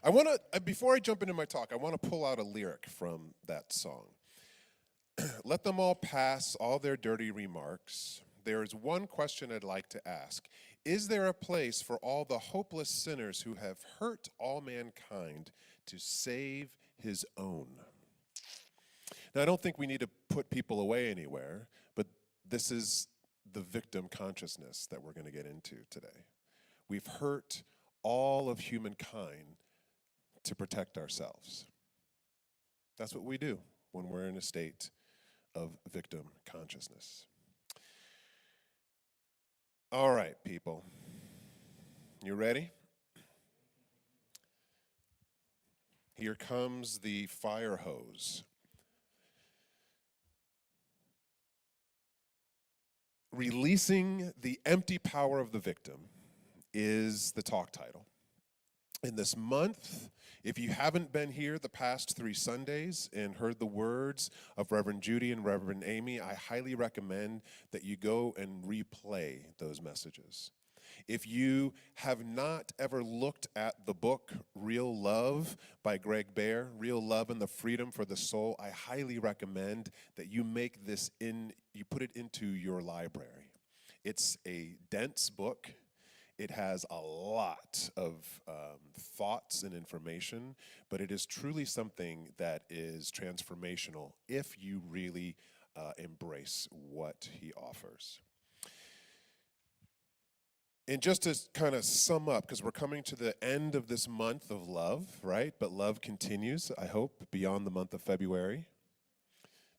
I want to, before I jump into my talk, I want to pull out a lyric from that song. Let them all pass all their dirty remarks. There is one question I'd like to ask. Is there a place for all the hopeless sinners who have hurt all mankind to save his own? Now, I don't think we need to put people away anywhere, but this is the victim consciousness that we're going to get into today. We've hurt all of humankind to protect ourselves. That's what we do when we're in a state of victim consciousness. All right, people. You ready? Here comes the fire hose. Releasing the empty power of the victim is the talk title. In this month, if you haven't been here the past 3 Sundays and heard the words of Reverend Judy and Reverend Amy, I highly recommend that you go and replay those messages. If you have not ever looked at the book Real Love by Greg Bear, Real Love and the Freedom for the Soul, I highly recommend that you you put it into your library. It's a dense book. It has a lot of thoughts and information, but it is truly something that is transformational if you really embrace what he offers. And just to kind of sum up, because we're coming to the end of this month of love, right? But love continues, I hope, beyond the month of February.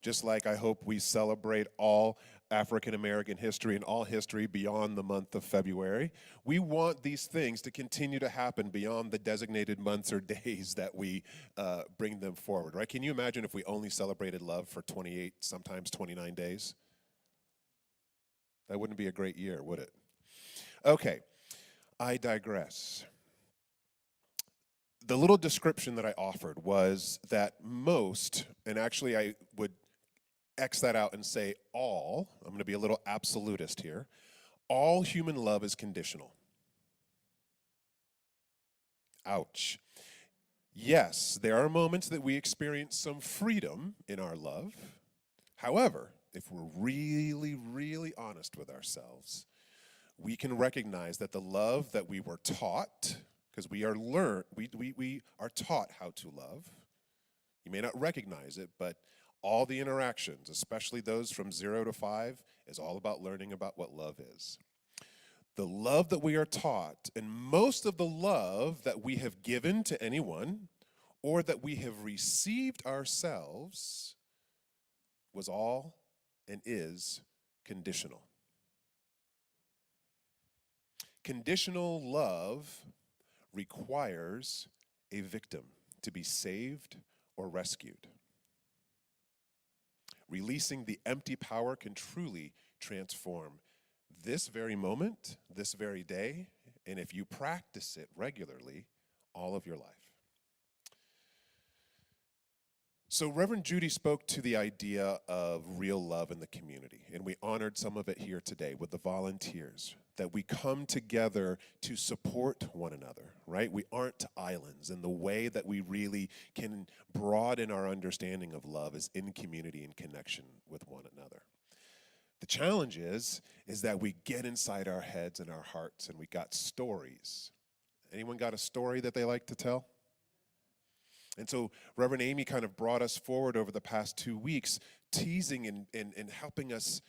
Just like I hope we celebrate all African American history and all history beyond the month of February. We want these things to continue to happen beyond the designated months or days that we bring them forward, right? Can you imagine if we only celebrated love for 28, sometimes 29 days? That wouldn't be a great year, would it? Okay, I digress. The little description that I offered was that most, and actually I would X that out and say all, I'm going to be a little absolutist here, all human love is conditional. Ouch. Yes, there are moments that we experience some freedom in our love. However, if we're really, really honest with ourselves, we can recognize that the love that we were taught, because we are taught how to love. You may not recognize it, but all the interactions, especially those from 0 to 5, is all about learning about what love is. The love that we are taught, and most of the love that we have given to anyone or that we have received ourselves was all and is conditional. Conditional love requires a victim to be saved or rescued. Releasing the empty power can truly transform this very moment, this very day, and if you practice it regularly, all of your life. So Reverend Judy spoke to the idea of real love in the community, and we honored some of it here today with the volunteers, that we come together to support one another, right? We aren't islands, and the way that we really can broaden our understanding of love is in community and connection with one another. The challenge is that we get inside our heads and our hearts, and we got stories. Anyone got a story that they like to tell? And so Reverend Amy kind of brought us forward over the past 2 weeks, teasing and helping us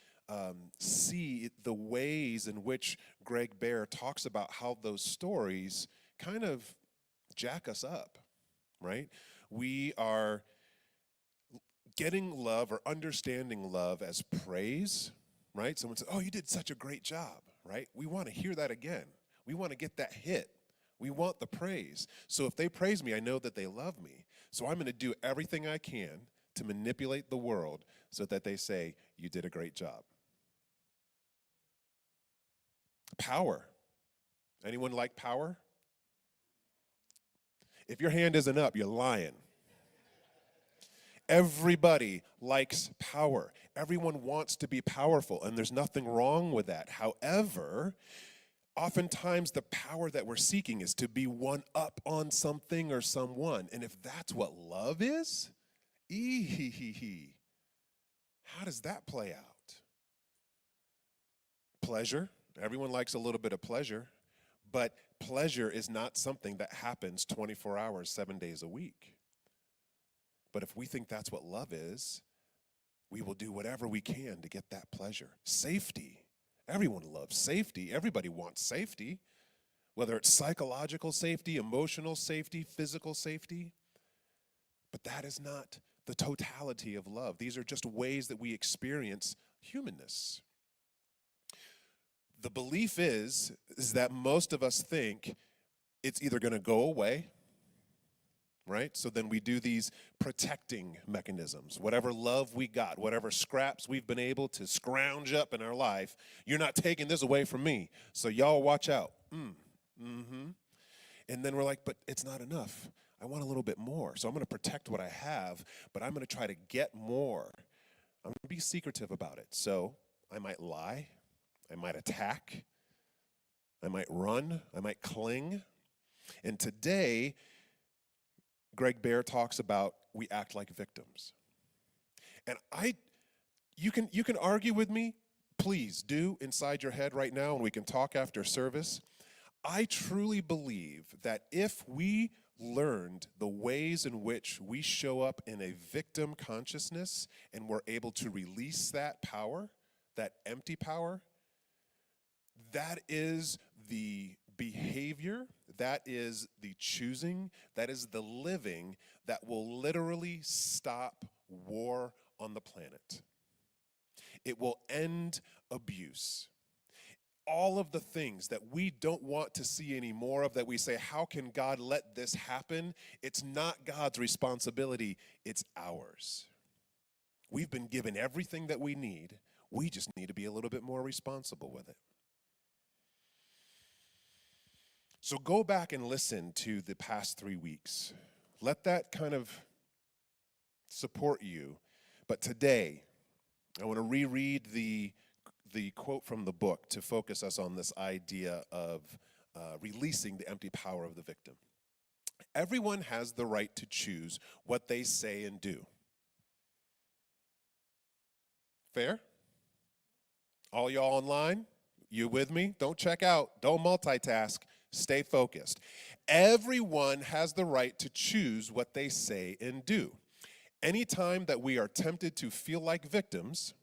see the ways in which Greg Bear talks about how those stories kind of jack us up, right? We are getting love or understanding love as praise, right? Someone says, oh, you did such a great job, right? We want to hear that again. We want to get that hit. We want the praise. So if they praise me, I know that they love me. So I'm going to do everything I can to manipulate the world so that they say, you did a great job. Power. Anyone like power? If your hand isn't up, you're lying. Everybody likes power. Everyone wants to be powerful, and there's nothing wrong with that. However, Oftentimes, the power that we're seeking is to be one up on something or someone. And if that's what love is, how does that play out? Pleasure. Everyone likes a little bit of pleasure, but pleasure is not something that happens 24 hours, 7 days a week. But if we think that's what love is, we will do whatever we can to get that pleasure. Safety. Everyone loves safety. Everybody wants safety, whether it's psychological safety, emotional safety, physical safety. But that is not the totality of love. These are just ways that we experience humanness. The belief is that most of us think it's either going to go away, right? So then we do these protecting mechanisms. Whatever love we got, whatever scraps we've been able to scrounge up in our life, you're not taking this away from me, so y'all watch out. And then we're like, but it's not enough. I want a little bit more, so I'm going to protect what I have, but I'm going to try to get more. I'm going to be secretive about it. So I might lie. I might attack. I might run. I might cling. And today, Greg Bear talks about we act like victims. And you can argue with me, please do, inside your head right now, and we can talk after service. I truly believe that if we learned the ways in which we show up in a victim consciousness and we're able to release that power, that empty power, that is the behavior, that is the choosing, that is the living that will literally stop war on the planet. It will end abuse. All of the things that we don't want to see any more of, that we say, how can God let this happen? It's not God's responsibility, it's ours. We've been given everything that we need. We just need to be a little bit more responsible with it. So go back and listen to the past 3 weeks. Let that kind of support you. But today, I want to reread the quote from the book to focus us on this idea of releasing the empty power of the victim. Everyone has the right to choose what they say and do. Fair? All y'all online? You with me? Don't check out. Don't multitask. Stay focused. Everyone has the right to choose what they say and do. Anytime that we are tempted to feel like victims,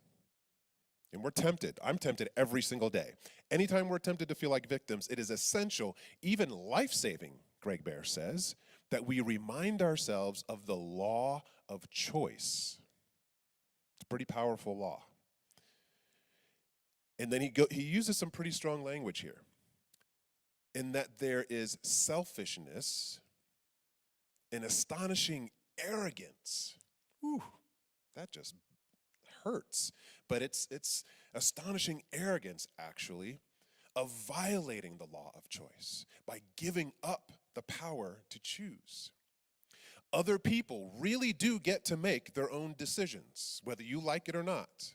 and we're tempted, I'm tempted every single day. Anytime we're tempted to feel like victims, it is essential, even life-saving, Greg Bear says, that we remind ourselves of the law of choice. It's a pretty powerful law. And then he uses some pretty strong language here, in that there is selfishness and astonishing arrogance. Whew, that just hurts. But it's astonishing arrogance, actually, of violating the law of choice by giving up the power to choose. Other people really do get to make their own decisions, whether you like it or not.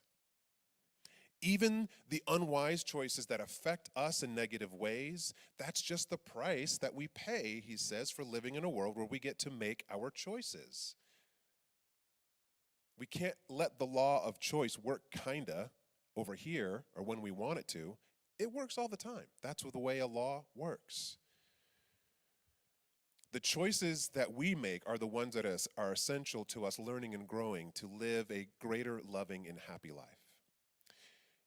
Even the unwise choices that affect us in negative ways, that's just the price that we pay, he says, for living in a world where we get to make our choices. We can't let the law of choice work kinda over here or when we want it to. It works all the time. That's the way a law works. The choices that we make are the ones that are essential to us learning and growing to live a greater, loving, and happy life.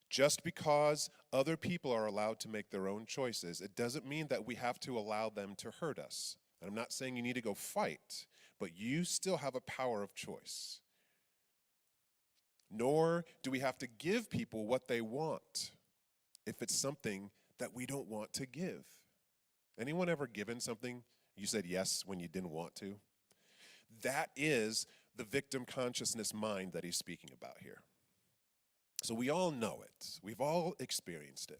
Just because other people are allowed to make their own choices, it doesn't mean that we have to allow them to hurt us. And I'm not saying you need to go fight, but you still have a power of choice. Nor do we have to give people what they want if it's something that we don't want to give. Anyone ever given something you said yes when you didn't want to? That is the victim consciousness mind that he's speaking about here. So we all know it. We've all experienced it.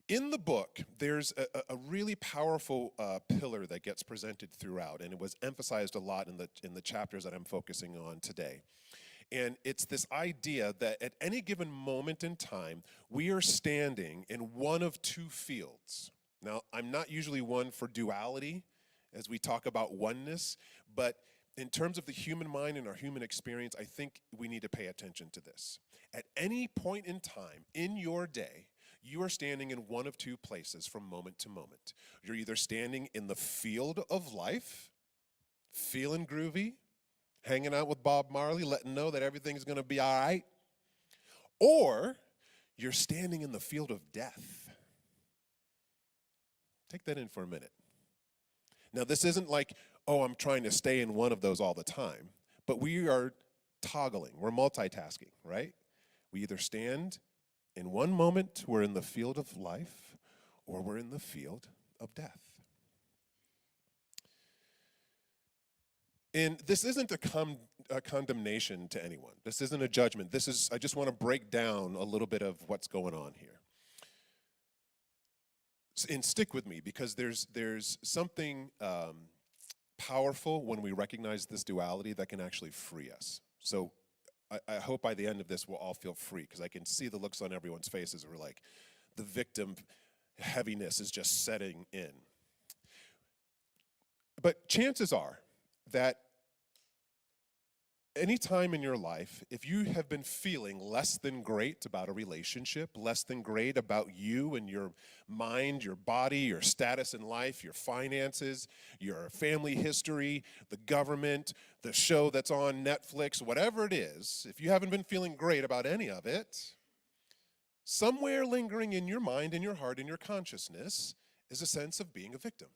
In the book, there's a really powerful pillar that gets presented throughout, and it was emphasized a lot in the chapters that I'm focusing on today. And it's this idea that at any given moment in time, we are standing in one of two fields. Now, I'm not usually one for duality as we talk about oneness, but in terms of the human mind and our human experience, I think we need to pay attention to this. At any point in time in your day, you are standing in one of two places from moment to moment. You're either standing in the field of life, feeling groovy, hanging out with Bob Marley, letting know that everything's going to be all right, or you're standing in the field of death. Take that in for a minute. Now, this isn't like, oh, I'm trying to stay in one of those all the time, but we are toggling. We're multitasking, right? We either stand in one moment, we're in the field of life, or we're in the field of death. And this isn't a condemnation to anyone. This isn't a judgment. I just want to break down a little bit of what's going on here. And stick with me, because there's something powerful when we recognize this duality that can actually free us. So I hope by the end of this we'll all feel free, because I can see the looks on everyone's faces. We're like, the victim heaviness is just setting in. But chances are that any time in your life, if you have been feeling less than great about a relationship, less than great about you and your mind, your body, your status in life, your finances, your family history, the government, the show that's on Netflix, whatever it is, if you haven't been feeling great about any of it, somewhere lingering in your mind, in your heart, in your consciousness is a sense of being a victim.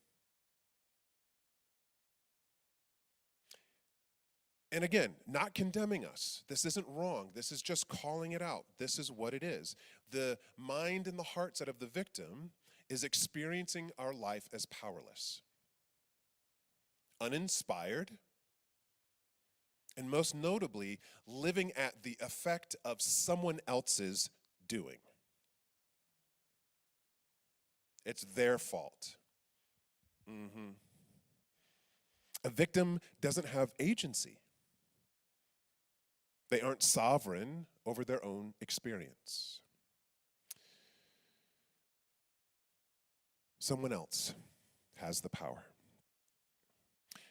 And again, not condemning us. This isn't wrong. This is just calling it out. This is what it is. The mind and the heart set of the victim is experiencing our life as powerless, uninspired, and most notably, living at the effect of someone else's doing. It's their fault. A victim doesn't have agency. They aren't sovereign over their own experience. Someone else has the power.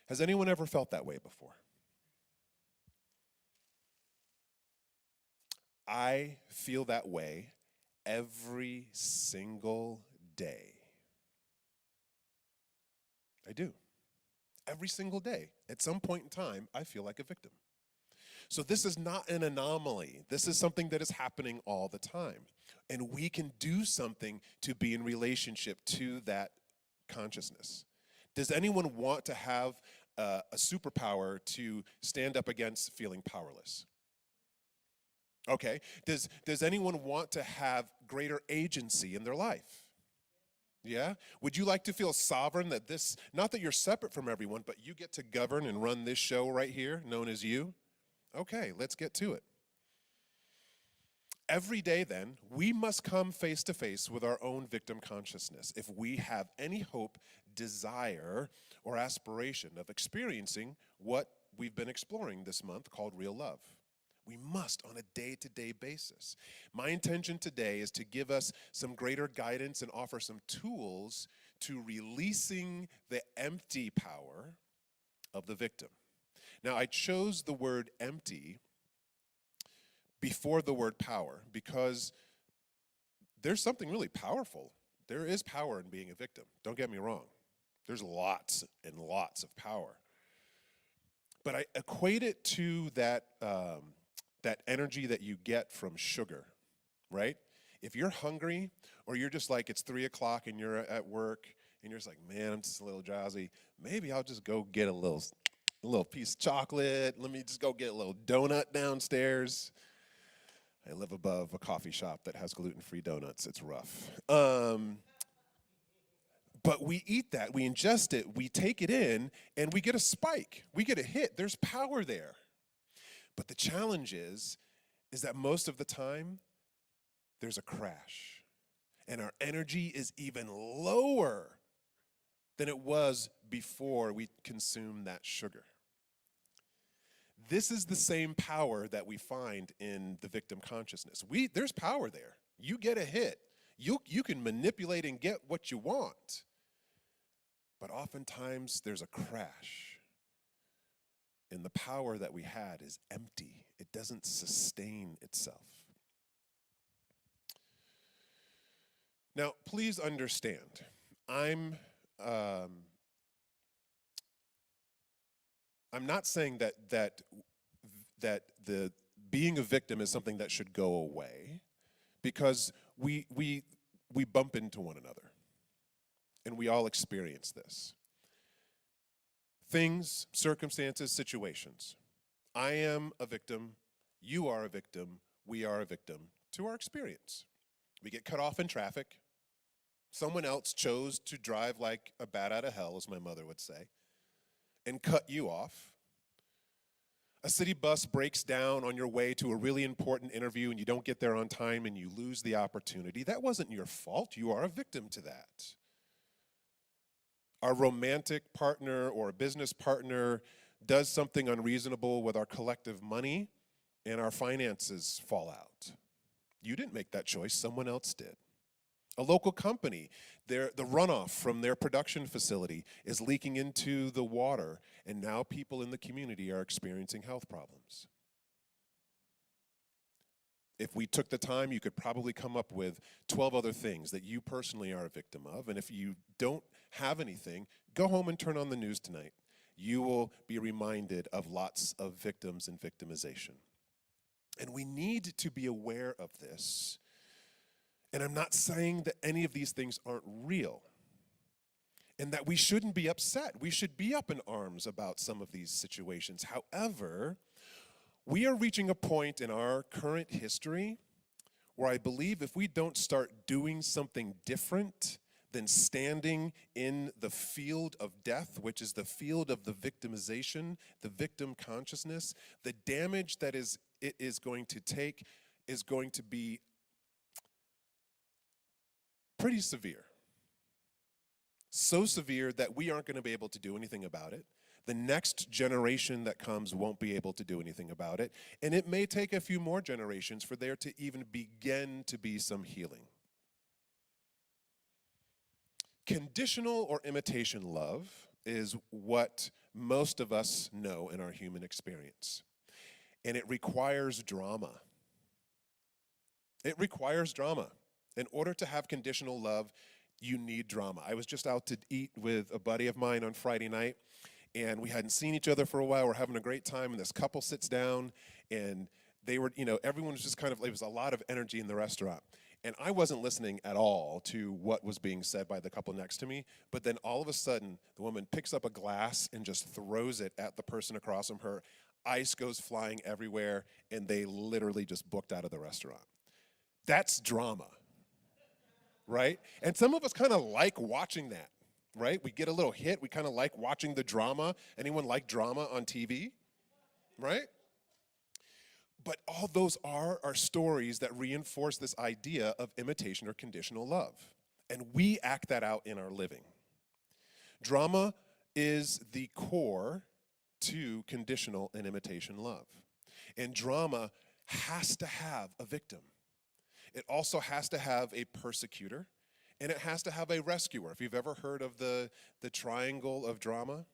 Has anyone ever felt that way before? I feel that way every single day. I do. Every single day. At some point in time, I feel like a victim. So this is not an anomaly. This is something that is happening all the time. And we can do something to be in relationship to that consciousness. Does anyone want to have a superpower to stand up against feeling powerless? Okay. Does anyone want to have greater agency in their life? Yeah? Would you like to feel sovereign, that this, not that you're separate from everyone, but you get to govern and run this show right here, known as you? Okay, let's get to it. Every day, then, we must come face to face with our own victim consciousness if we have any hope, desire, or aspiration of experiencing what we've been exploring this month called real love. We must on a day-to-day basis. My intention today is to give us some greater guidance and offer some tools to releasing the empty power of the victim. Now, I chose the word empty before the word power because there's something really powerful. There is power in being a victim. Don't get me wrong. There's lots and lots of power. But I equate it to that energy that you get from sugar, right? If you're hungry or you're just like, it's 3 o'clock and you're at work and you're just like, man, I'm just a little drowsy, maybe I'll just go get a little piece of chocolate. Let me just go get a little donut downstairs. I live above a coffee shop that has gluten-free donuts. It's rough. But we eat that, we ingest it, we take it in, and we get a spike. We get a hit. There's power there. But the challenge is that most of the time, there's a crash. And our energy is even lower than it was before we consumed that sugar. This is the same power that we find in the victim consciousness. There's power there. You get a hit. You can manipulate and get what you want. But oftentimes there's a crash. And the power that we had is empty. It doesn't sustain itself. Now, please understand, I'm not saying that the being a victim is something that should go away, because we bump into one another, and we all experience this. Things, circumstances, situations. I am a victim, you are a victim, we are a victim to our experience. We get cut off in traffic. Someone else chose to drive like a bat out of hell, as my mother would say, and cut you off. A city bus breaks down on your way to a really important interview and you don't get there on time and you lose the opportunity. That wasn't your fault. You are a victim to that. Our romantic partner or a business partner does something unreasonable with our collective money and our finances fall out. You didn't make that choice, someone else did. A local company, the runoff from their production facility is leaking into the water, and now people in the community are experiencing health problems. If we took the time, you could probably come up with 12 other things that you personally are a victim of, and if you don't have anything, go home and turn on the news tonight. You will be reminded of lots of victims and victimization. And we need to be aware of this. And I'm not saying that any of these things aren't real and that we shouldn't be upset. We should be up in arms about some of these situations. However, we are reaching a point in our current history where I believe if we don't start doing something different than standing in the field of death, which is the field of the victimization, the victim consciousness, the damage that it is going to take is going to be pretty severe. So severe that we aren't going to be able to do anything about it. The next generation that comes won't be able to do anything about it. And it may take a few more generations for there to even begin to be some healing. Conditional or imitation love is what most of us know in our human experience. And it requires drama. It requires drama. In order to have conditional love, you need drama. I was just out to eat with a buddy of mine on Friday night, and we hadn't seen each other for a while. We're having a great time, and this couple sits down, and they were, everyone was just it was a lot of energy in the restaurant. And I wasn't listening at all to what was being said by the couple next to me, but then all of a sudden, the woman picks up a glass and just throws it at the person across from her. Ice goes flying everywhere, and they literally just booked out of the restaurant. That's drama. Right? And some of us kind of like watching that, right? We get a little hit. We kind of like watching the drama. Anyone like drama on TV? Right? But all those are stories that reinforce this idea of imitation or conditional love. And we act that out in our living. Drama is the core to conditional and imitation love. And drama has to have a victim. It also has to have a persecutor, and it has to have a rescuer. If you've ever heard of the triangle of drama,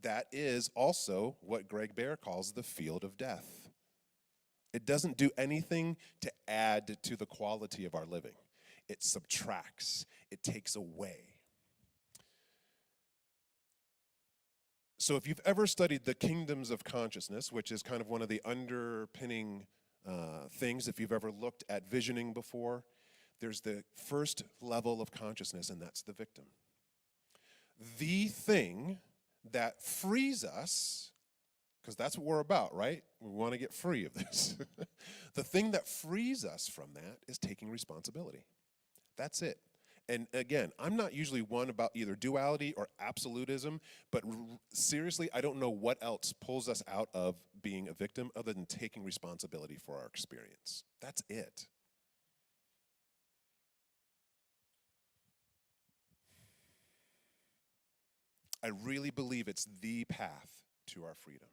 that is also what Greg Bear calls the field of death. It doesn't do anything to add to the quality of our living. It subtracts, it takes away. So if you've ever studied the kingdoms of consciousness, which is kind of one of the underpinning things, if you've ever looked at visioning before, there's the first level of consciousness, and that's the victim. The thing that frees us, because that's what we're about, right? We want to get free of this. The thing that frees us from that is taking responsibility. That's it. And again, I'm not usually one about either duality or absolutism, but seriously, I don't know what else pulls us out of being a victim other than taking responsibility for our experience. That's it. I really believe it's the path to our freedom.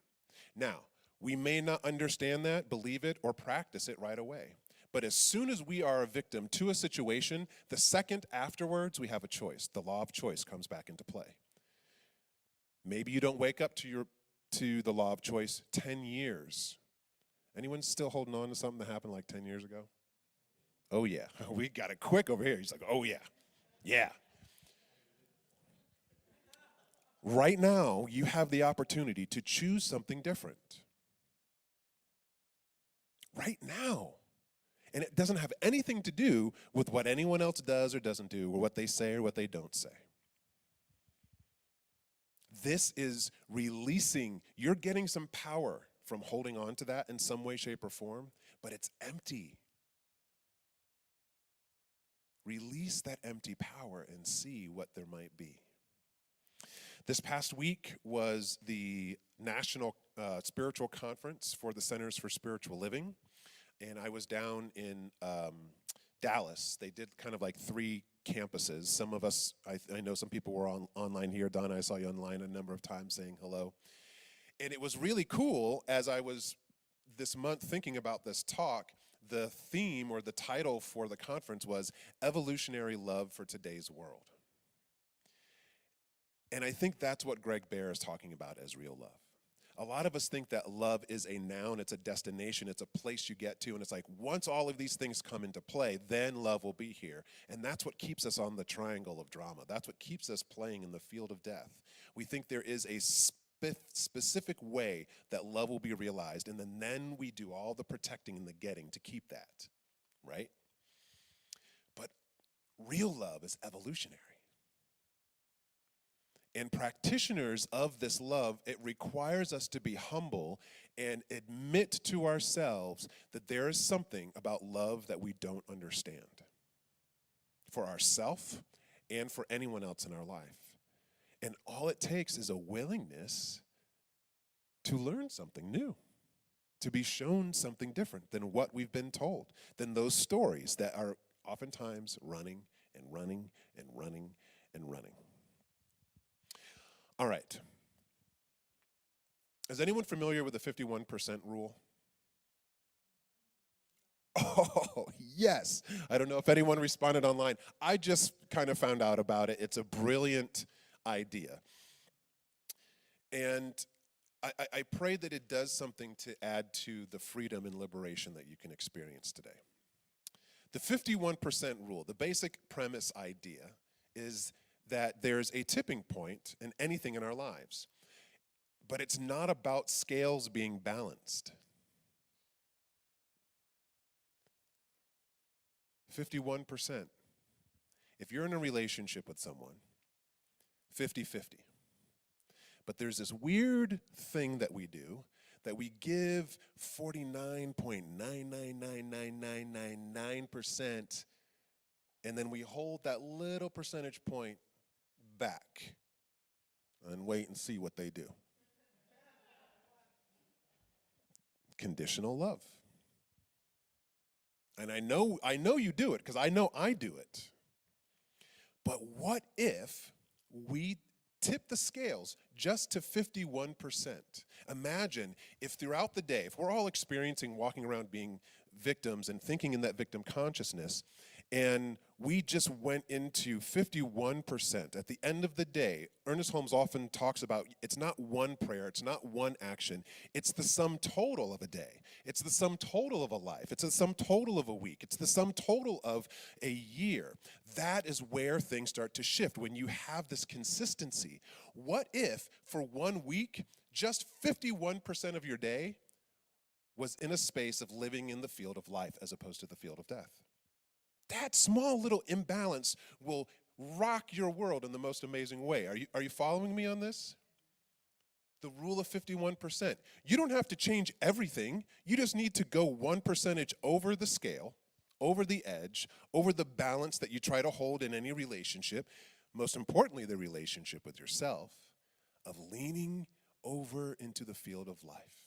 Now, We may not understand that, believe it, or practice it right away. But as soon as we are a victim to a situation, the second afterwards, we have a choice. The law of choice comes back into play. Maybe you don't wake up to the law of choice 10 years. Anyone still holding on to something that happened like 10 years ago? Oh, yeah. We got it quick over here. He's like, oh, yeah. Yeah. Right now, you have the opportunity to choose something different. Right now. And it doesn't have anything to do with what anyone else does or doesn't do, or what they say or what they don't say. This is releasing. You're getting some power from holding on to that in some way, shape, or form, but it's empty. Release that empty power and see what there might be. This past week was the National Spiritual Conference for the Centers for Spiritual Living, and I was down in Dallas. They did kind of like 3 campuses. Some of us, I know some people were online here. Donna, I saw you online a number of times saying hello. And it was really cool as I was this month thinking about this talk. The theme or the title for the conference was Evolutionary Love for Today's World. And I think that's what Greg Bear is talking about as real love. A lot of us think that love is a noun, it's a destination, it's a place you get to, and it's like once all of these things come into play, then love will be here. And that's what keeps us on the triangle of drama. That's what keeps us playing in the field of death. We think there is a specific way that love will be realized, and then we do all the protecting and the getting to keep that, right? But real love is evolutionary. And practitioners of this love, it requires us to be humble and admit to ourselves that there is something about love that we don't understand for ourselves and for anyone else in our life. And all it takes is a willingness to learn something new, to be shown something different than what we've been told, than those stories that are oftentimes running and running and running and running. All right. Is anyone familiar with the 51% rule? Oh, yes. I don't know if anyone responded online. I just kind of found out about it. It's a brilliant idea. And I pray that it does something to add to the freedom and liberation that you can experience today. The 51% rule, the basic premise idea is that there's a tipping point in anything in our lives. But it's not about scales being balanced. 51%. If you're in a relationship with someone, 50-50. But there's this weird thing that we do that we give 49.9999999%, and then we hold that little percentage point back and wait and see what they do. Conditional love. And I know you do it because I know I do it. But what if we tip the scales just to 51%? Imagine if throughout the day, if we're all experiencing walking around being victims and thinking in that victim consciousness, and we just went into 51%. At the end of the day, Ernest Holmes often talks about it's not one prayer, it's not one action, it's the sum total of a day. It's the sum total of a life. It's the sum total of a week. It's the sum total of a year. That is where things start to shift when you have this consistency. What if for 1 week, just 51% of your day was in a space of living in the field of life as opposed to the field of death? That small little imbalance will rock your world in the most amazing way. Are you following me on this? The rule of 51%. You don't have to change everything. You just need to go 1% over the scale, over the edge, over the balance that you try to hold in any relationship. Most importantly, the relationship with yourself, of leaning over into the field of life.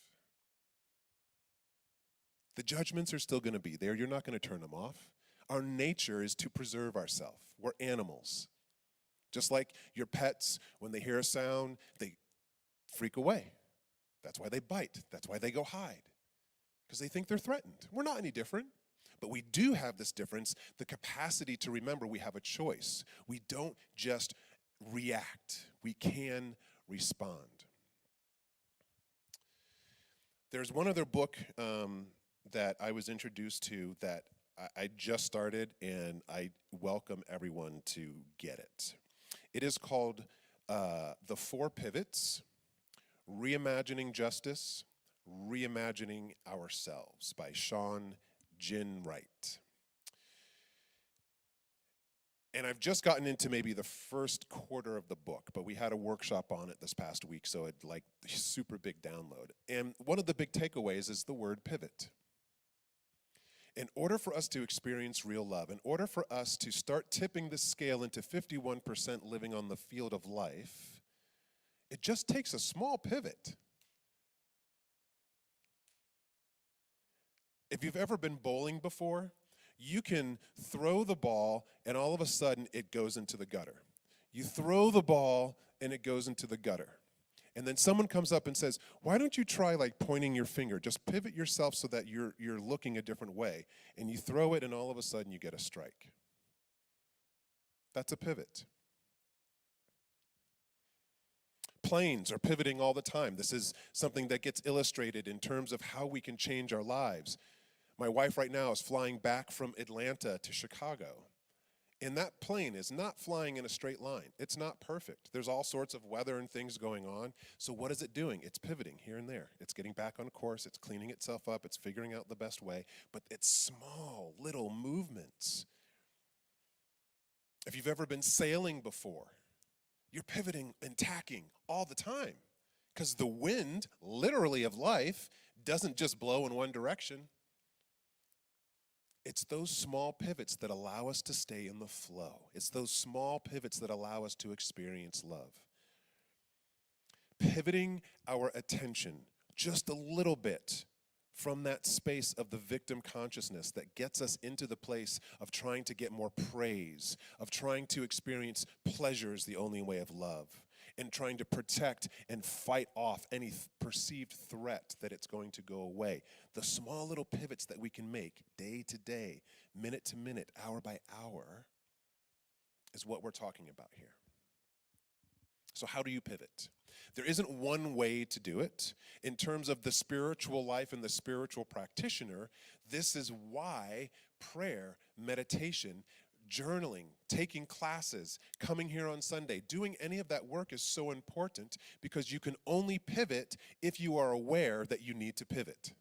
The judgments are still going to be there. You're not going to turn them off. Our nature is to preserve ourselves. We're animals. Just like your pets, when they hear a sound, they freak away. That's why they bite. That's why they go hide, because they think they're threatened. We're not any different. But we do have this difference, the capacity to remember we have a choice. We don't just react. We can respond. There's one other book that I was introduced to that I just started, and I welcome everyone to get it. It is called The Four Pivots, Reimagining Justice, Reimagining Ourselves by Sean Jin Wright. And I've just gotten into maybe the first quarter of the book, but we had a workshop on it this past week, so it's like a super big download. And one of the big takeaways is the word pivot. In order for us to experience real love, in order for us to start tipping the scale into 51% living on the field of life, it just takes a small pivot. If you've ever been bowling before, you can throw the ball and all of a sudden it goes into the gutter. You throw the ball and it goes into the gutter. And then someone comes up and says, why don't you try like pointing your finger? Just pivot yourself so that you're looking a different way. And you throw it and all of a sudden you get a strike. That's a pivot. Planes are pivoting all the time. This is something that gets illustrated in terms of how we can change our lives. My wife right now is flying back from Atlanta to Chicago. And that plane is not flying in a straight line. It's not perfect. There's all sorts of weather and things going on. So what is it doing? It's pivoting here and there. It's getting back on course. It's cleaning itself up. It's figuring out the best way. But it's small, little movements. If you've ever been sailing before, you're pivoting and tacking all the time. Because the wind, literally of life, doesn't just blow in one direction. It's those small pivots that allow us to stay in the flow. It's those small pivots that allow us to experience love. Pivoting our attention just a little bit from that space of the victim consciousness that gets us into the place of trying to get more praise, of trying to experience pleasure is the only way of love, and trying to protect and fight off any perceived threat that it's going to go away. The small little pivots that we can make day to day, minute to minute, hour by hour is what we're talking about here. So how do you pivot? There isn't one way to do it. In terms of the spiritual life and the spiritual practitioner, this is why prayer, meditation, journaling, taking classes, coming here on Sunday, doing any of that work is so important, because you can only pivot if you are aware that you need to pivot.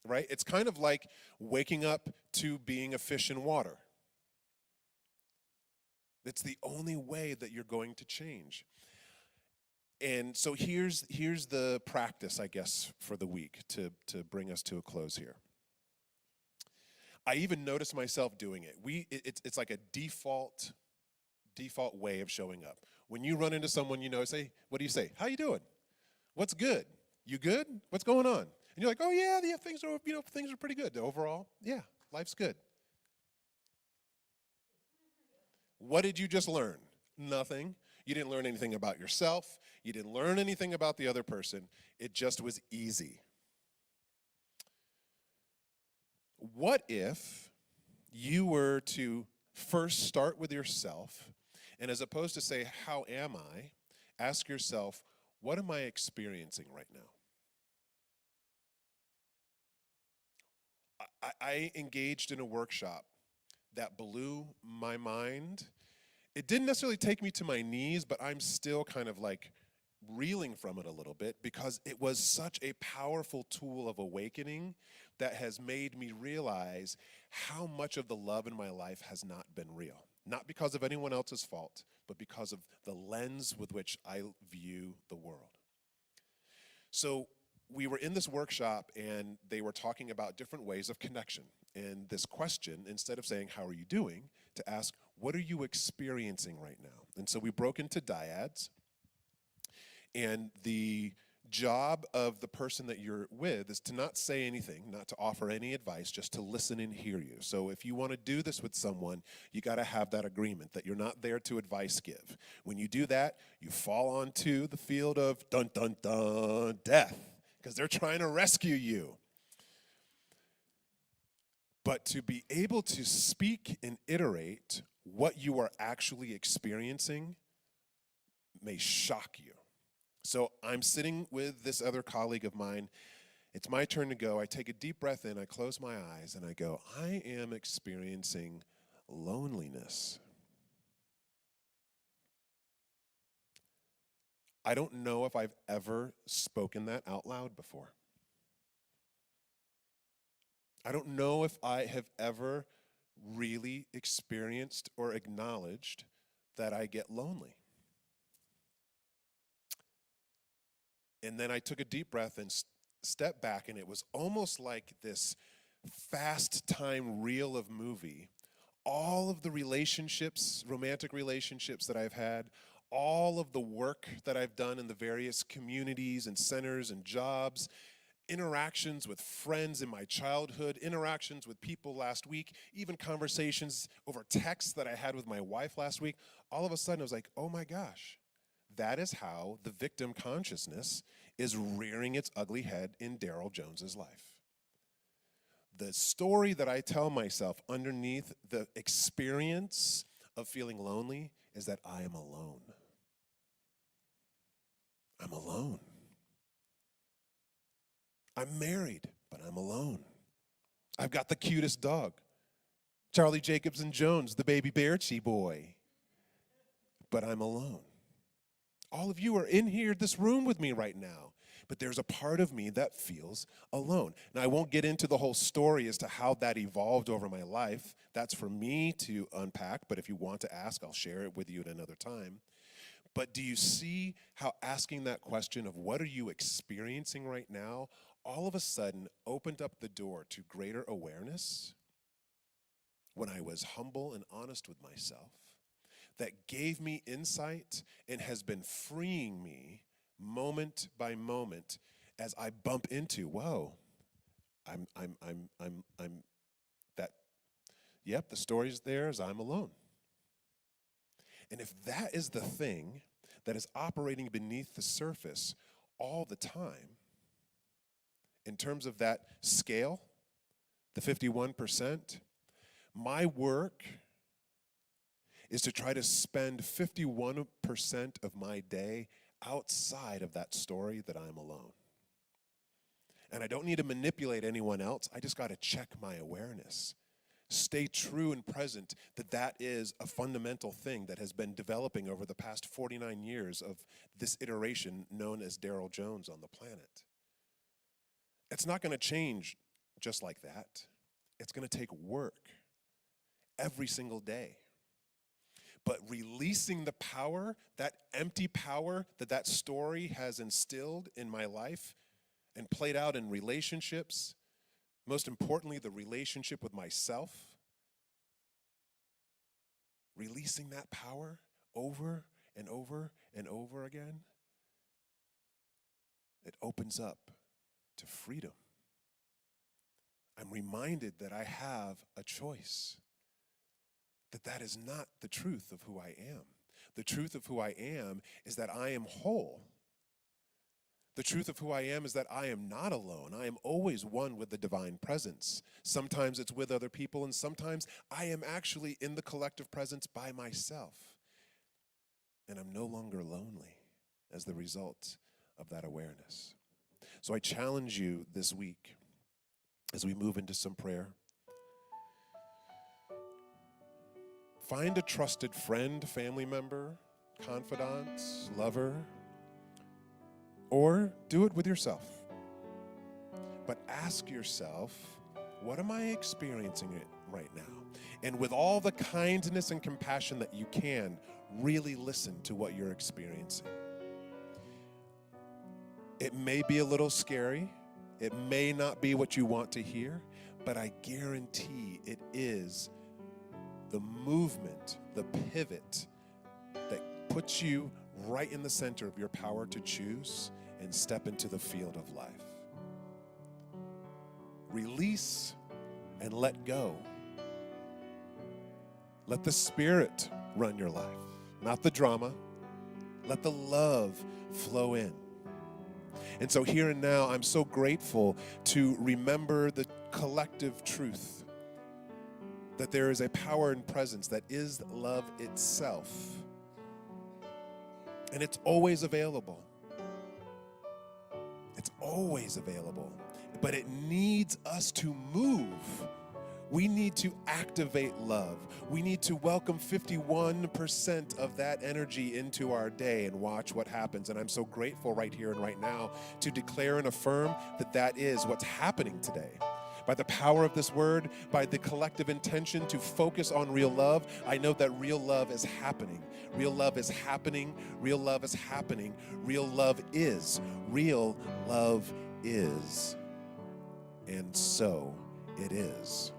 Right? It's kind of like waking up to being a fish in water. It's the only way that you're going to change. And so here's the practice, I guess, for the week to bring us to a close here. I even notice myself doing it. It's like a default way of showing up. When you run into someone you know, say, what do you say? How you doing? What's good? You good? What's going on? And you're like, oh yeah, things are pretty good overall. Yeah, life's good. What did you just learn? Nothing. You didn't learn anything about yourself. You didn't learn anything about the other person. It just was easy. What if you were to first start with yourself, and as opposed to say, how am I, ask yourself, what am I experiencing right now? I engaged in a workshop that blew my mind. It didn't necessarily take me to my knees, but I'm still kind of like reeling from it a little bit, because it was such a powerful tool of awakening that has made me realize how much of the love in my life has not been real. Not because of anyone else's fault, but because of the lens with which I view the world. So we were in this workshop and they were talking about different ways of connection. And this question, instead of saying, how are you doing, to ask, what are you experiencing right now? And so we broke into dyads. And the job of the person that you're with is to not say anything, not to offer any advice, just to listen and hear you. So if you want to do this with someone, you got to have that agreement that you're not there to advice give. When you do that, you fall onto the field of dun dun dun death, because they're trying to rescue you. But to be able to speak and iterate what you are actually experiencing may shock you. So I'm sitting with this other colleague of mine. It's my turn to go. I take a deep breath in, I close my eyes, and I go, I am experiencing loneliness. I don't know if I've ever spoken that out loud before. I don't know if I have ever really experienced or acknowledged that I get lonely. And then I took a deep breath and stepped back, and it was almost like this fast time reel of movie. All of the relationships, romantic relationships that I've had, all of the work that I've done in the various communities and centers and jobs, interactions with friends in my childhood, interactions with people last week, even conversations over text that I had with my wife last week, all of a sudden I was like, oh my gosh. That is how the victim consciousness is rearing its ugly head in Darrell Jones's life. The story that I tell myself underneath the experience of feeling lonely is that I am alone. I'm alone. I'm married, but I'm alone. I've got the cutest dog, Charlie Jacobson Jones, the baby Bearchi boy, but I'm alone. All of you are in here, this room with me right now, but there's a part of me that feels alone. Now, I won't get into the whole story as to how that evolved over my life. That's for me to unpack, but if you want to ask, I'll share it with you at another time. But do you see how asking that question of what are you experiencing right now all of a sudden opened up the door to greater awareness when I was humble and honest with myself? That gave me insight and has been freeing me moment by moment as I bump into, whoa, I'm that, yep, the story's there as I'm alone. And if that is the thing that is operating beneath the surface all the time, in terms of that scale, the 51%, my work is to try to spend 51% of my day outside of that story that I'm alone. And I don't need to manipulate anyone else. I just got to check my awareness. Stay true and present that that is a fundamental thing that has been developing over the past 49 years of this iteration known as Darrell Jones on the planet. It's not going to change just like that. It's going to take work every single day. But releasing the power, that empty power that that story has instilled in my life and played out in relationships, most importantly, the relationship with myself, releasing that power over and over and over again, it opens up to freedom. I'm reminded that I have a choice. That is not the truth of who I am. The truth of who I am is that I am whole. The truth of who I am is that I am not alone. I am always one with the divine presence. Sometimes it's with other people, and sometimes I am actually in the collective presence by myself. And I'm no longer lonely as the result of that awareness. So I challenge you this week as we move into some prayer. Find a trusted friend, family member, confidant, lover, or do it with yourself. But ask yourself, what am I experiencing right now? And with all the kindness and compassion that you can, really listen to what you're experiencing. It may be a little scary. It may not be what you want to hear, but I guarantee it is the movement, the pivot that puts you right in the center of your power to choose and step into the field of life. Release and let go. Let the Spirit run your life, not the drama. Let the love flow in. And so here and now, I'm so grateful to remember the collective truth that there is a power and presence that is love itself. And it's always available. It's always available. But it needs us to move. We need to activate love. We need to welcome 51% of that energy into our day and watch what happens. And I'm so grateful right here and right now to declare and affirm that that is what's happening today. By the power of this word, by the collective intention to focus on real love, I know that real love is happening. Real love is happening. Real love is happening. Real love is. Real love is. And so it is.